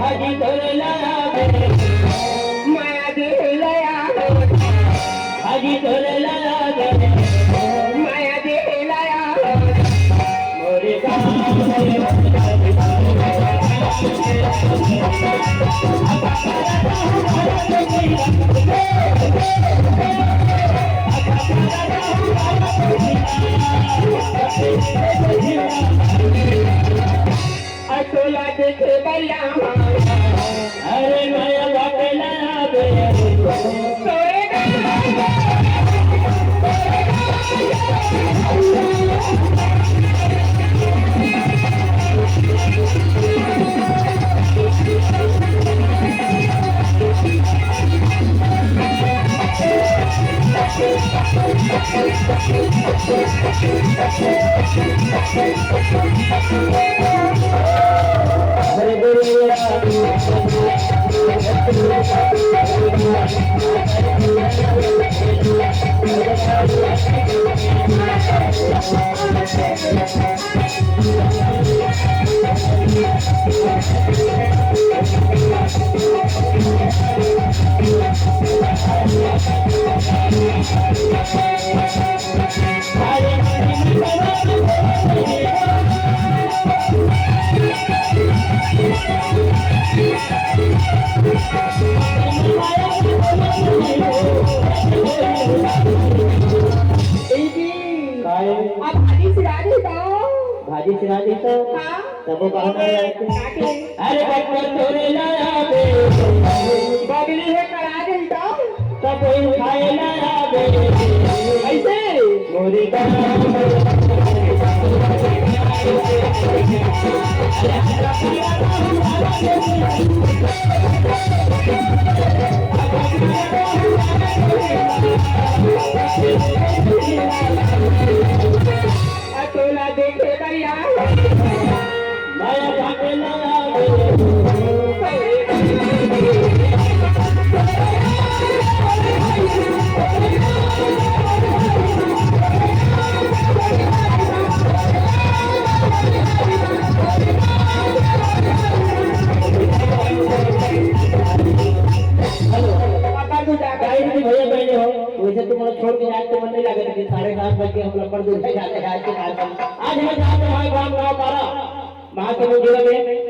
भाजी तोरला माया दिलया भाजी तोरला माया दिलया मोरे अटोला देखे बल्ला अरे माया बापेला भाजी चिरा दी तो तब अरे बच्चा तोरे लाया बे बगली है करा दी तो तब खाए लाया बे ऐसे मोरी का अकेला देखे बढ़िया माया भागे लाया भैया बहने हो वैसे तुम लोग छोड़ के जाते मन नहीं लगे कि 7:30 बजे हम लोग पर दूर जाते हैं आज के आज हम जाते हैं गांव गांव पारा वहां के मुझे में